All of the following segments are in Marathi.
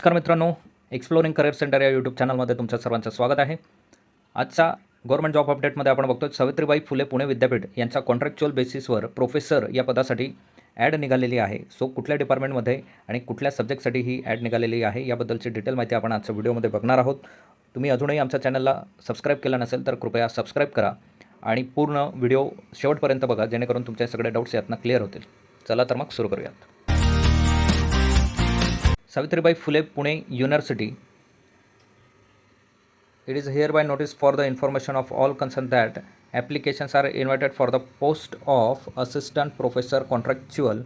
नमस्कार मित्रांनो, एक्सप्लोरिंग करिअर सेंटर या यूट्यूब चॅनलमध्ये तुमच्या सर्वांचं स्वागत आहे. आजचा गव्हर्नमेंट जॉब अपडेटमध्ये आपण बघतोय सावित्रीबाई फुले पुणे विद्यापीठ यांच्या कॉन्ट्रॅक्च्युअल बेसिसवर प्रोफेसर या पदासाठी ॲड निघालेली आहे. सो कुठल्या डिपार्टमेंटमध्ये आणि कुठल्या सब्जेक्टसाठी ही ॲड निघालेली आहे याबद्दलची डिटेल माहिती आपण आजच्या व्हिडिओमध्ये बघणार आहोत. तुम्ही अजूनही आमच्या चॅनलला सबस्क्राईब केलं नसेल तर कृपया सबस्क्राईब करा आणि पूर्ण व्हिडिओ शेवटपर्यंत बघा, जेणेकरून तुमचे सगळे डाऊट्स यातनं क्लिअर होतील. चला तर मग सुरू करूयात. Savitribai Phule Pune University. It is hereby noticed for the information of all concerned that applications are invited for the post of assistant professor contractual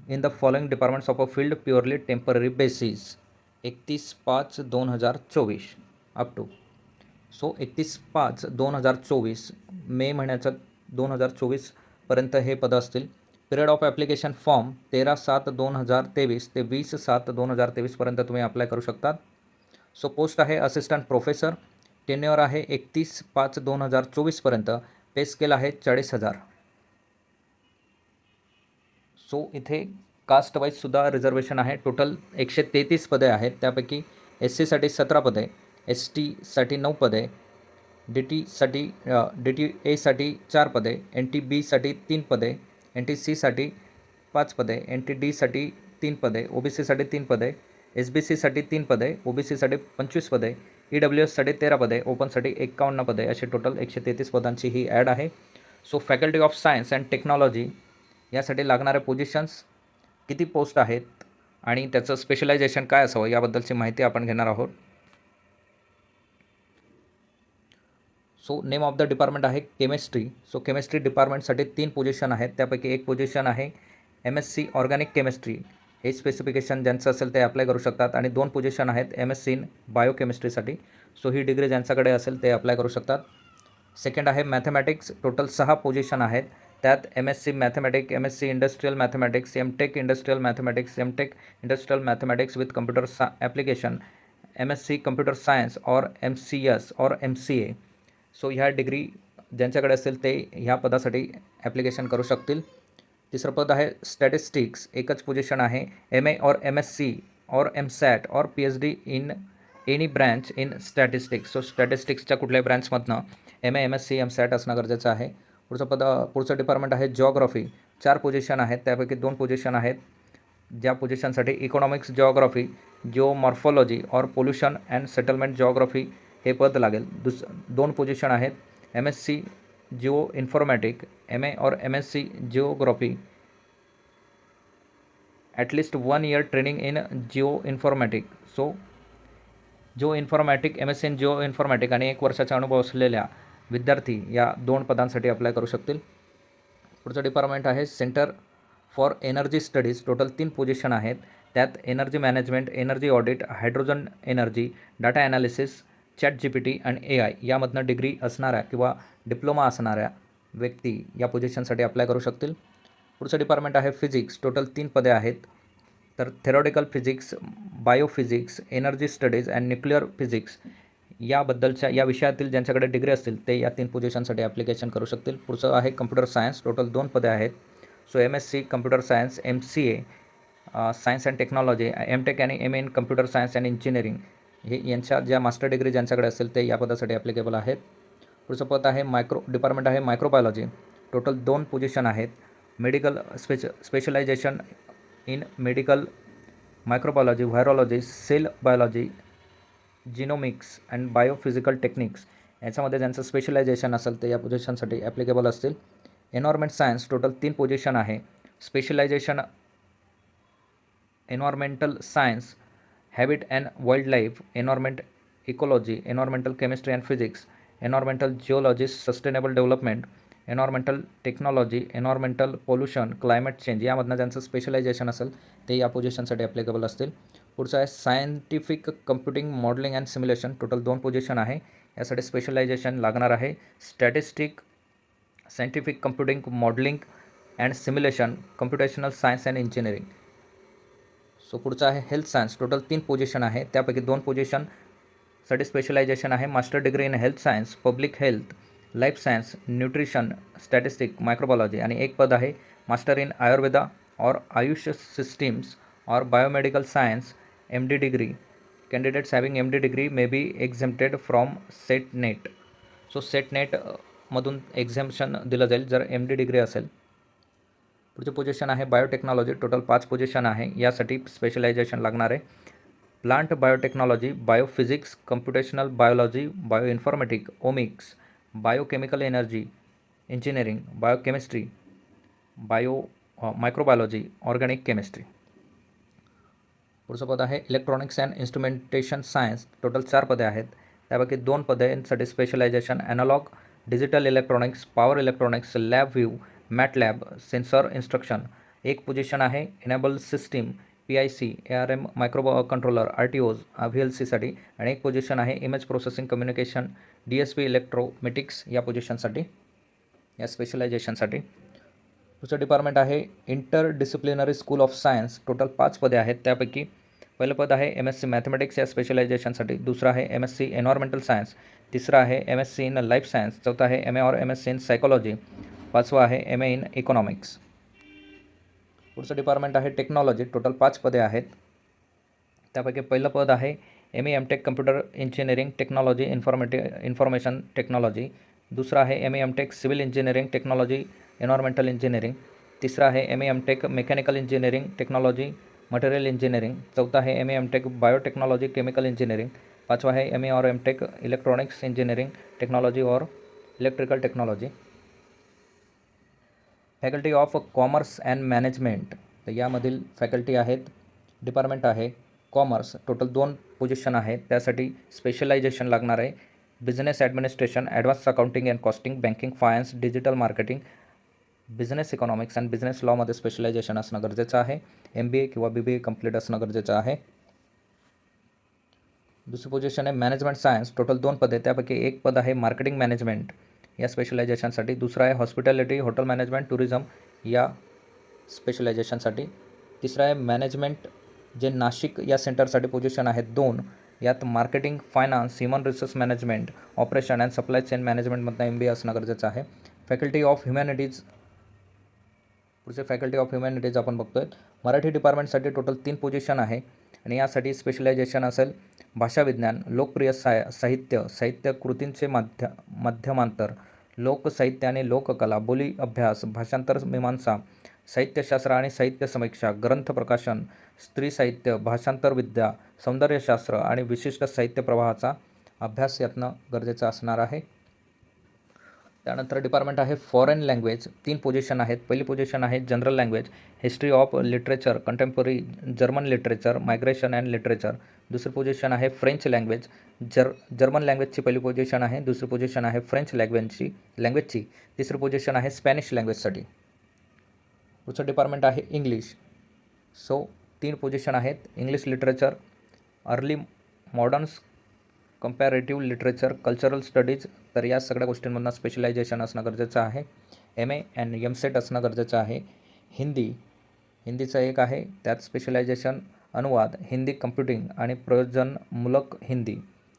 in the following departments of a field purely temporary basis. 31/5/2024 up to. So 31/5/2024 मे महिन्याचं 2024 पर्यंत हे पद असतील. पिरियड ऑफ ॲप्लिकेशन फॉर्म 13/7/2023 ते 20/7/2023 पर्यंत तुम्ही अप्लाय करू शकतात. सो पोस्ट आहे असिस्टंट प्रोफेसर. टेन्युअर आहे 31/5/2024 पर्यंत. पे स्केल आहे 40,000. सो इथे कास्ट वाईजसुद्धा रिझर्वेशन आहे. टोटल 133 पदे आहेत. त्यापैकी SC साठी 17 पदे, ST साठी 9 पदे, DTA साठी 4 पदे, NTB साठी 3 पदे, NTC साठी 5 पदे, NTD साठी 3 पदे, OBC साठी 3 पदे, SBC साठी 3 पदे, OBC साठी 25 पदे, EWS साठी 13 पदे, ओपनसाठी 51 पदे, असे टोटल 133 पदांची ही ॲड आहे. So faculty of science and technology यासाठी लागणारे पोझिशन्स, किती पोस्ट आहेत आणि त्याचं स्पेशलायझेशन काय असावं याबद्दलची माहिती आपण घेणार आहोत. So name of the department आहे केमिस्ट्री. सो केमिस्ट्री डिपार्टमेंटसाठी 3 पोझिशन आहेत. त्यापैकी एक पोझिशन आहे MSc ऑर्गॅनिक केमिस्ट्री. हे स्पेसिफिकेशन ज्यांचं असेल ते अप्लाय करू शकतात. आणि 2 पोझिशन आहेत MSc इन बायोकेमिस्ट्रीसाठी. सो ही डिग्री ज्यांच्याकडे असेल ते अप्लाय करू शकतात. सेकंड आहे मॅथमॅटिक्स. टोटल 6 पोझिशन आहेत. त्यात MSc mathematics, MSc industrial mathematics, MTech industrial mathematics, MTech industrial mathematics with computer application, MSc computer science और MCS और MCA. सो ह्या डिग्री ज्यांच्याकडे असेल ते ह्या पदासाठी ॲप्लिकेशन करू शकतील. तिसरं पद आहे स्टॅटिस्टिक्स. एकच पोझिशन आहे. MA और MSc और MSAT और PhD in any branch in statistics. So स्टॅटिस्टिक्सच्या कुठल्याही ब्रँचमधनं MA, MSc, MSAT असणं गरजेचं आहे. पुढचं डिपार्टमेंट आहे जिओग्राफी. 4 पोझिशन आहेत. त्यापैकी 2 पोझिशन आहेत ज्या पोझिशनसाठी इकॉनॉमिक्स जिओग्राफी, जिओमॉर्फॉलॉजी और पोल्युशन अँड सेटलमेंट जिओग्राफी हे पद लागेल. 2 पोझिशन आहेत. MSc जिओ इन्फॉर्मॅटिक, MA और MSc geography, at least 1 year training in geo informatic. So geo informatic, MSc in geo informatic आणि 1 वर्षाचा अनुभव असलेल्या विद्यार्थी या 2 पदांसाठी अप्लाय करू शकतील. पुढचं डिपार्टमेंट आहे centre for energy studies. Total 3 position आहेत. त्यात energy management, energy audit, hydrogen energy, data analysis, ChatGPT आणि AI यामधनं डिग्री असणाऱ्या किंवा डिप्लोमा असणाऱ्या व्यक्ती या पोझिशनसाठी अप्लाय करू शकतील. पुढचं डिपार्टमेंट आहे फिजिक्स. टोटल 3 पदे आहेत. तर theoretical physics, biophysics, energy studies and nuclear physics याबद्दलच्या या विषयातील ज्यांच्याकडे डिग्री असतील ते या 3 पोझिशनसाठी ॲप्लिकेशन करू शकतील. पुढचं आहे कम्प्युटर सायन्स. टोटल 2 पदे आहेत. So MSc computer science, MCA science and technology, MTech आणि MA in computer science and engineering हे यांच्या ज्या मास्टर डिग्री ज्यांच्याकडे असेल ते या पदासाठी ॲप्लिकेबल आहेत. पुढचं पद आहे डिपार्टमेंट आहे मायक्रोबायोलॉजी. टोटल 2 पोझिशन आहेत. Medical specialization in medical microbiology, virology, cell biology, genomics and biophysical techniques याच्यामध्ये ज्यांचं स्पेशलायझेशन असेल ते या पोझिशनसाठी ॲप्लिकेबल असतील. Environment science. टोटल 3 पोझिशन आहे. Specialization environmental science, habit and wildlife, environment ecology, environmental chemistry and physics, environmental geology, sustainable development, environmental technology, environmental pollution, climate change यामधनं ज्यांचं स्पेशलायझेशन असेल ते या पोझिशनसाठी ॲप्लिकेबल असतील. पुढचं आहे scientific computing modelling and simulation. Total 2 position आहे. यासाठी स्पेशलायझेशन लागणार आहे statistic, scientific computing modelling and simulation, computational science and engineering. So पुढचं आहे हेल्थ सायन्स. टोटल 3 पोझिशन आहे. त्यापैकी 2 पोझिशनसाठी स्पेशलायझेशन आहे master degree in health science, public health, life science, nutrition, statistic, microbiology आणि एक पद आहे मास्टर इन आयुर्वेदा और आयुष सिस्टीम्स और biomedical science, MD degree candidates having MD degree may be exempted from SET NET. So SET NET मधून एक्झेम्पशन दिलं जाईल जर MD डिग्री असेल. पुढची पोझिशन आहे बायोटेक्नॉलॉजी. टोटल 5 पोझिशन आहे. यासाठी स्पेशलायझेशन लागणार आहे. Plant biotechnology, biophysics, computational biology, bioinformatic, omics, biochemical energy engineering, biochemistry, microbiology, organic chemistry. पुढचं पद आहे electronics and instrumentation science. Total 4 पदे आहेत. त्यापैकी 2 पदांसाठी specialization analog digital electronics, power electronics, LabVIEW, MATLAB, sensor instruction. एक पोझिशन आहे embedded system, PIC, ARM microcontroller, RTOज, VLCसाठी. आणि एक पोझिशन आहे इमेज प्रोसेसिंग कम्युनिकेशन, DSP इलेक्ट्रोमेटिक्स या पोझिशनसाठी, या स्पेशलायझेशनसाठी. पुढचं डिपार्टमेंट आहे inter disciplinary school of science. Total 5 पदे आहेत. त्यापैकी पहिलं पद आहे MSc मॅथमॅटिक्स या स्पेशलायझेशनसाठी. दुसरं आहे MSc एन्व्हायरमेंटल सायन्स. तिसरं आहे MSc इन लाईफ सायन्स. चौथं आहे MA और MSc इन सायकोलॉजी. पाचवं आहे MA इन इकॉनॉमिक्स. पुढचं डिपार्टमेंट आहे टेक्नॉलॉजी. टोटल 5 पदे आहेत. त्यापैकी पहिलं पद आहे ME MTech computer engineering technology information technology. दुसरं आहे ME MTech civil engineering technology environmental engineering. तिसरं आहे ME MTech mechanical engineering technology material engineering. चौथं आहे ME MTech biotechnology chemical engineering. पाचवं आहे ME और MTech इलेक्ट्रॉनिक्स इंजिनिअरिंग टेक्नॉलॉजी और electrical technology. Faculty of commerce and management. तर यामधील फॅकल्टी आहेत, डिपार्टमेंट आहे कॉमर्स. टोटल 2 पोझिशन आहेत. त्यासाठी स्पेशलायझेशन लागणार आहे. Business administration, advance accounting and costing, banking, finance, digital marketing, business economics and business लॉमध्ये स्पेशलायझेशन असणं गरजेचं आहे. MBA किंवा BBA कंप्लीट असणं गरजेचं आहे. दुसरी पोझिशन आहे मॅनेजमेंट सायन्स. टोटल 2 पदे. त्यापैकी एक पद आहे मार्केटिंग मॅनेजमेंट या स्पेशलायझेशनसाठी. दुसरं आहे हॉस्पिटॅलिटी हॉटेल मॅनेजमेंट टुरिझम या स्पेशलायझेशनसाठी. तिसरं आहे मॅनेजमेंट, जे नाशिक या सेंटरसाठी पोझिशन आहेत 2. यात marketing, finance, human resource management, operation and supply chain मॅनेजमेंटमधनं MBA असणं गरजेचं आहे. Faculty of humanities. पुढचे फॅकल्टी ऑफ ह्युमॅनिटीज आपण बघतोय. मराठी डिपार्टमेंटसाठी टोटल 3 पोझिशन आहे आणि यासाठी स्पेशलायझेशन असेल भाषाविज्ञान, लोकप्रिय साहित्य, साहित्य कृतींचे माध्यमांतर, लोकसाहित्य आणि लोककला, बोली अभ्यास, भाषांतर मीमांसा, साहित्यशास्त्र आणि साहित्य समीक्षा, ग्रंथ प्रकाशन, स्त्री साहित्य, भाषांतर विद्या, सौंदर्यशास्त्र आणि विशिष्ट साहित्य प्रवाहाचा अभ्यास यातनं गरजेचा असणार आहे. त्यानंतर डिपार्टमेंट आहे फॉरेन लँग्वेज. 3 पोझिशन आहेत. पहिली पोझिशन आहे general language, history of literature, contemporary German literature, migration and literature. दुसरी पोझिशन आहे फ्रेंच लँग्वेज. जर्मन लँग्वेजची पहिली पोझिशन आहे. दुसरी पोझिशन आहे फ्रेंच लँग्वेजची. तिसरी पोझिशन आहे स्पॅनिश लँग्वेजसाठी. पुढचं डिपार्टमेंट आहे इंग्लिश. सो 3 पोझिशन आहेत. English literature, early मॉडर्न्स, comparative literature, cultural studies. तर या सगळ्या गोष्टींमधनं स्पेशलायझेशन असणं गरजेचं आहे. MA अँड MSET असणं गरजेचं आहे. हिंदीचं एक आहे, त्यात स्पेशलायझेशन अनुवाद, हिंदी कम्प्युटिंग आणि प्रयोजनमूलक हिंदी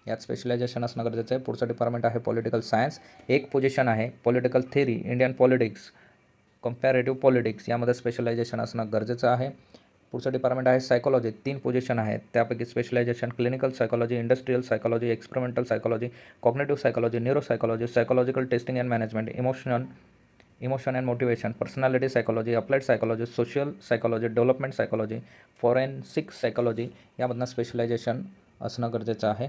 यात स्पेशलायझेशन असणं गरजेचं आहे. पुढचं डिपार्टमेंट आहे पॉलिटिकल सायन्स. एक पोझिशन आहे political theory, Indian politics, comparative politics यामध्ये स्पेशलायझेशन असणं गरजेचं आहे. पुढचं डिपार्टमेंट आहे सायकोलॉजी. 3 पोझिशन आहेत. त्यापैकी specialisation clinical psychology, industrial psychology, experimental psychology, cognitive psychology, neuro psychology, psychological testing and management, emotion and motivation, personality psychology, applied psychology, social psychology, development psychology, forensic psychology यामधनं स्पेशलायझेशन असणं गरजेचं आहे.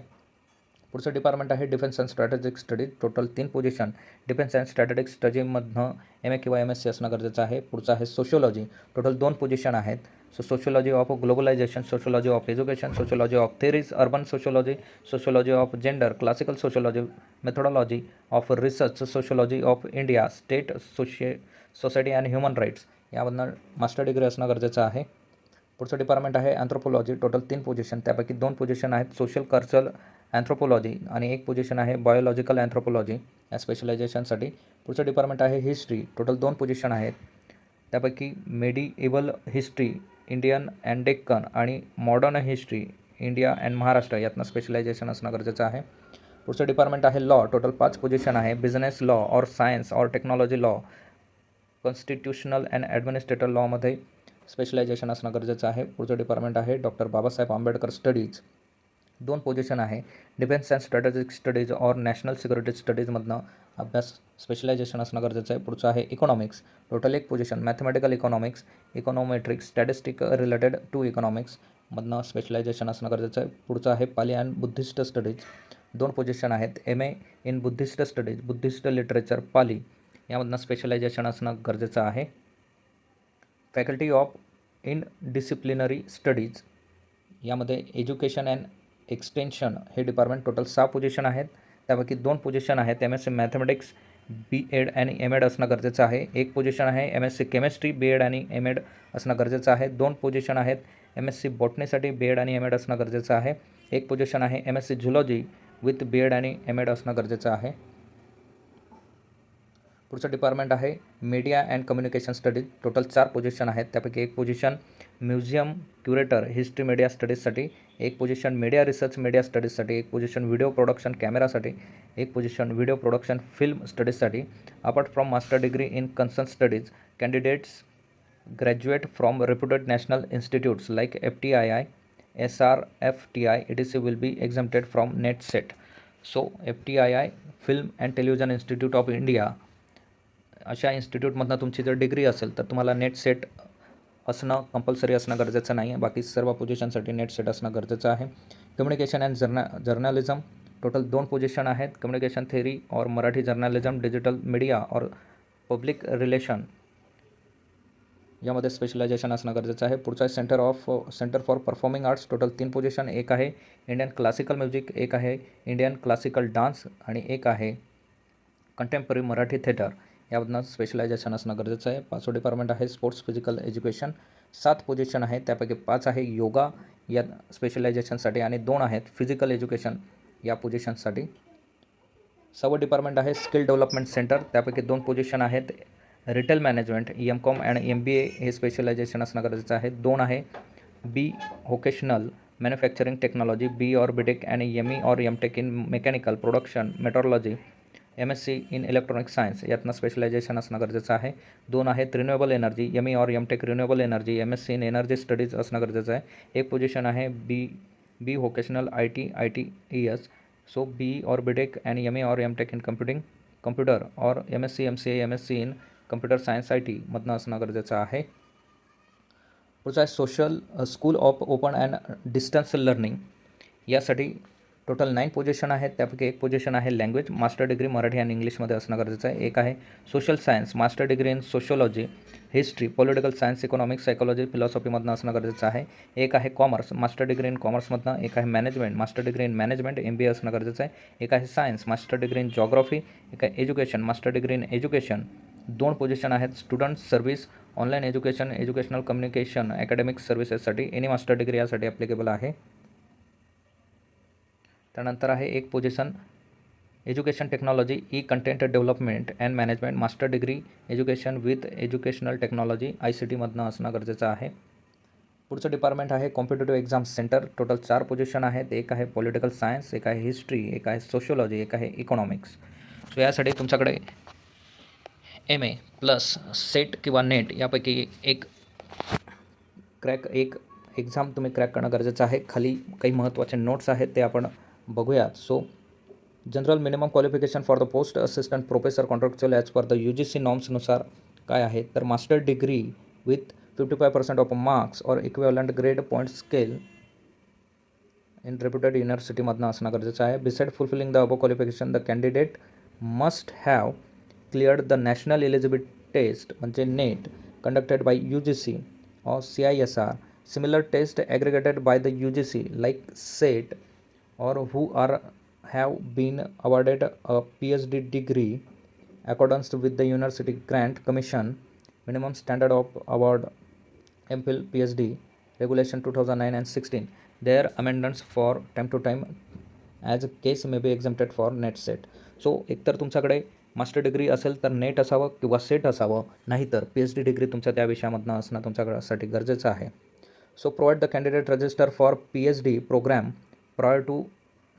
पुढचं डिपार्टमेंट आहे defence and strategic studies. Total 3 position. Defence and strategic स्टडीमधनं MA किंवा MSc असणं गरजेचं आहे. पुढचं आहे सोशिओलॉजी. टोटल 2 पोझिशन आहेत. So sociology of globalisation, sociology of education, sociology of theories, urban sociology, sociology of gender, classical sociology, methodology of research, sociology of India, state society and human rights यामधनं मास्टर डिग्री असणं गरजेचं आहे. पुढचं डिपार्टमेंट आहे अँथ्रोपोलॉजी. Total 3 position. त्यापैकी 2 पोझिशन आहेत सोशल कल्चरल अँथ्रोपोलॉजी आणि एक पोझिशन आहे बायोलॉजिकल अँथ्रोपोलॉजी या स्पेशलायझेशनसाठी. पुढचं डिपार्टमेंट आहे हिस्ट्री. टोटल 2 पोझिशन आहेत. त्यापैकी medieval history, Indian and Deccan आणि modern history, India and Maharashtra यातनं स्पेशलायझेशन असणं गरजेचं आहे. पुढचं डिपार्टमेंट आहे लॉ. टोटल 5 पोझिशन आहे. Business law or science or technology law, constitutional and administrator लॉमध्ये स्पेशलायझेशन असणं गरजेचं आहे. पुढचं डिपार्टमेंट आहे doctor Babasaheb Ambedkar studies. 2 position आहे defence and strategic studies or national security स्टडीजमधनं अभ्यास स्पेशलायझेशन असणं गरजेचं आहे. पुढचं आहे economics, total 1 position mathematical economics, econometrics, statistic related to economics मधनं स्पेशलायझेशन असणं गरजेचं आहे. पुढचं आहे Pali and Buddhist studies, 2 position आहेत MA in Buddhist studies, Buddhist literature Pali यामधनं स्पेशलायझेशन असणं गरजेचं आहे. Faculty of in disciplinary studies यामध्ये एज्युकेशन अँड एक्सटेन्शन हे डिपार्टमेंट टोटल 6 पोझिशन आहेत. त्यापैकी 2 पोझिशन आहेत MSc मॅथमॅटिक्स BEd आणि MEd असणं गरजेचं आहे. 1 पोझिशन आहे MSc केमिस्ट्री BEd आणि MEd असणं गरजेचं आहे. 2 पोझिशन आहेत MSc बॉटनीसाठी BEd आणि MEd असणं गरजेचं आहे. 1 पोझिशन आहे MSc झुलॉजी विथ BEd आणि MEd असणं गरजेचं आहे. पुढचं डिपार्टमेंट आहे media and communication studies, total 4 position आहेत. त्यापैकी 1 position museum curator history media स्टडीजसाठी, 1 पोझिशन मीडिया रिसर्च मीडिया स्टडीजसाठी, 1 पोझिशन व्हिडिओ प्रोडक्शन कॅमेरासाठी, 1 पोझिशन व्हिडिओ प्रोडक्शन फिल्म स्टडीजसाठी. Apart from master degree in concern studies candidates graduate from reputed national institutes like FTII, SRFTI etc will be exempted from net set. So FTII film and television institute of India अशा इन्स्टिट्यूटमधनं तुमची जर डिग्री असेल तर तुम्हाला नेट सेट असणं कंपल्सरी असणं गरजेचं नाही आहे. बाकी सर्व पोझिशनसाठी नेट सेट असणं गरजेचं आहे. Communication and journalism total 2 position आहेत. कम्युनिकेशन थेअरी और मराठी जर्नलिझम, डिजिटल मीडिया और पब्लिक रिलेशन यामध्ये स्पेशलायझेशन असणं गरजेचं आहे. पुढचा आहे centre for performing arts, total 3 position. 1 आहे इंडियन क्लासिकल म्युझिक, 1 आहे इंडियन क्लासिकल डान्स आणि 1 आहे कंटेम्पररी मराठी थिएटर यामधनं स्पेशलायझेशन असणं गरजेचं आहे. 5वं डिपार्टमेंट आहे स्पोर्ट्स फिजिकल एज्युकेशन, 7 पोझिशन आहे. त्यापैकी 5 आहे योगा या स्पेशलायझेशनसाठी आणि 2 आहेत फिजिकल एज्युकेशन या पोझिशनसाठी. 6वं डिपार्टमेंट आहे स्किल डेव्हलपमेंट सेंटर, त्यापैकी 2 पोझिशन आहेत retail management MCOM and MBA हे स्पेशलायझेशन असणं गरजेचं आहे. 2 आहे B vocational manufacturing technology B और BTech आणि ME और MTech in mechanical production metrology, MSc in electronic science यातनं स्पेशलायझेशन असणं गरजेचं आहे. 2 आहेत रिन्युएबल एनर्जी ME और MTech renewable energy, MSc in energy studies असणं गरजेचं आहे. 1 पोझिशन आहे B vocational ITES. So B और BTech आणि ME और MTech इन कम्प्युटर और MSc MCA MSc in computer science IT मधनं असणं गरजेचं आहे. पुढचं आहे social school of open and distance learning यासाठी टोटल 9 पोझिशन आहेत. त्यापैकी 1 पोझिशन आहे लँग्वेज मास्टर डिग्री मराठी आणि इंग्लिशमध्ये असणं गरजेचं आहे. 1 आहे social science master degree in sociology, history, political science, economics, psychology, फिलॉसॉफीमधनं असणं गरजेचं आहे. 1 आहे कॉमर्स मास्टर डिग्री इन कॉमर्समधनं, 1 आहे management master degree in management MBA असणं गरजेचं आहे. 1 आहे science master degree in geography, 1 आहे education master degree in education. 2 position आहेत student service, online education, educational communication, academic सर्व्हिसेससाठी एनी मास्टर डिग्री यासाठी ॲप्लिकेबल आहे. त्यानंतर आहे 1 position education technology content development and management master degree education with educational technology ICT मधनं असणं गरजेचं आहे. पुढचं डिपार्टमेंट आहे competitive exam centre, total 4 position आहेत. 1 आहे पॉलिटिकल सायन्स, 1 आहे हिस्ट्री, 1 आहे सोशिओलॉजी, 1 आहे इकॉनॉमिक्स. सो यासाठी तुमच्याकडे MA प्लस सेट किंवा नेट यापैकी एक एक्झाम तुम्ही क्रॅक करणं गरजेचं आहे. खाली काही महत्त्वाचे नोट्स आहेत ते आपण बघूयात. So general minimum qualification for the post assistant professor contractual as per the UGC नॉर्म्सनुसार काय आहे तर master degree with 55% of marks or equivalent grade point scale in reputed युनिव्हर्सिटीमधनं असणं गरजेचं आहे. Beside fulfilling the above qualification the candidate must have cleared the national eligibility test म्हणजे NET conducted by UGC or CISR, similar test aggregated by the UGC like SET, or who have been awarded a PhD degree accordance with the University Grant Commission minimum standard of award MPhil PhD regulation 2009 and 16. Their amendments for time to time as case may be exempted for net set. So एकतर तुमच्याकडे मास्टर डिग्री असेल तर नेट असावं किंवा सेट असावं, नाहीतर PhD डिग्री तुमच्या त्या विषयामधनं असणं तुमच्यासाठी गरजेचं आहे. So provide the candidate register for PhD program prior to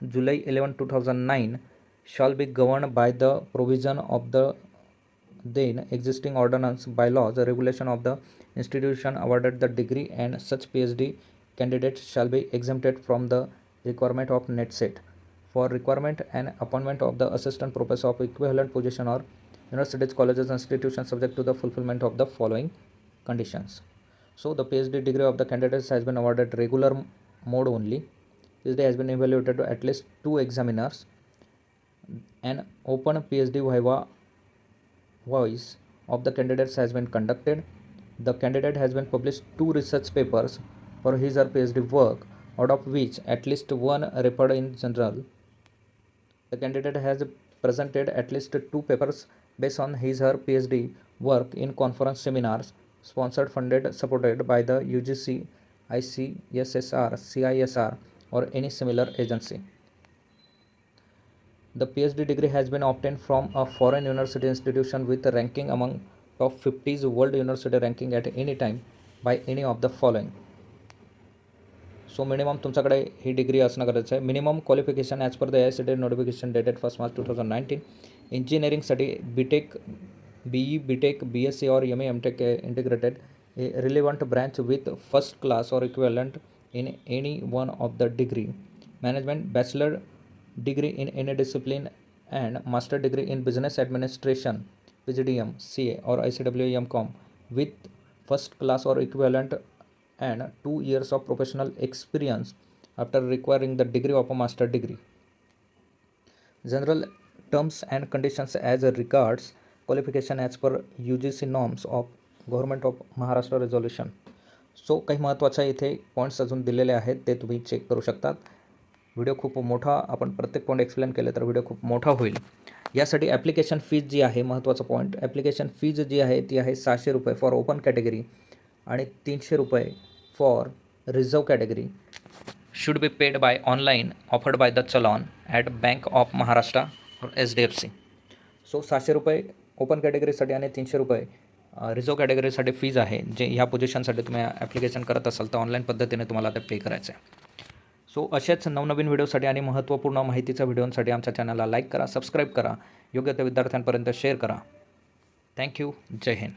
July 11, 2009 shall be governed by the provision of the then existing ordinance, bylaws, regulation of the institution awarded the degree, and such PhD candidates shall be exempted from the requirement of net set. For requirement and appointment of the assistant professor of equivalent position or universities, colleges, and institutions subject to the fulfillment of the following conditions. So the PhD degree of the candidates has been awarded regular mode only. PhD has been evaluated to at least 2 examiners. An open PhD viva voice of the candidates has been conducted. The candidate has been published 2 research papers for his or PhD work, out of which at least one referred in journal. The candidate has presented at least 2 papers based on his or her PhD work in conference seminars, sponsored, funded, supported by the UGC, ICSSR, CISR, or any similar agency. The PhD degree has been obtained from a foreign university institution with a ranking among top 50's world university ranking at any time by any of the following. So minimum तुमच्याकडे ही डिग्री असणं गरजेचं आहे. Minimum qualification as per the AICTE notification dated 1 March 2019. इंजिनिअरिंगसाठी BTech, BE, BTech, BSc or MA, MTech integrated a relevant branch with first class or equivalent in any one of the degree. Management, bachelor degree in any discipline and master degree in business administration, PGDM, CA or ICWA MCom with first class or equivalent and 2 years of professional experience after requiring the degree of a master degree. General terms and conditions as regards qualification as per UGC norms of government of Maharashtra resolution. So काही महत्त्वाच्या इथे पॉईंट्स अजून दिलेले आहेत, ते तुम्ही चेक करू शकतात. व्हिडिओ खूप मोठा, आपण प्रत्येक पॉईंट एक्सप्लेन केले तर व्हिडिओ खूप मोठा होईल. यासाठी ॲप्लिकेशन फीज जी आहे, महत्त्वाचा पॉईंट, ॲप्लिकेशन फीज जी आहे ती आहे 600 रुपये फॉर ओपन कॅटेगरी आणि 300 रुपये for reserve category. Should be paid by online offered by the challan at bank of Maharashtra or HDFC. So 600 रुपये ओपन कॅटेगरीसाठी आणि 300 रुपये रिझर्व कॅटेगरीसाठी फीज आहे. जे ह्या पोझिशनसाठी तुम्ही ॲप्लिकेशन करत असाल तर ऑनलाईन पद्धतीने तुम्हाला ते पे करायचं आहे. सो अशाच नवनवीन व्हिडिओसाठी आणि महत्त्वपूर्ण माहितीच्या व्हिडिओसाठी आमच्या चॅनलला लाईक करा, सबस्क्राईब करा, योग्य त्या विद्यार्थ्यांपर्यंत शेअर करा. थँक्यू. जय हिंद.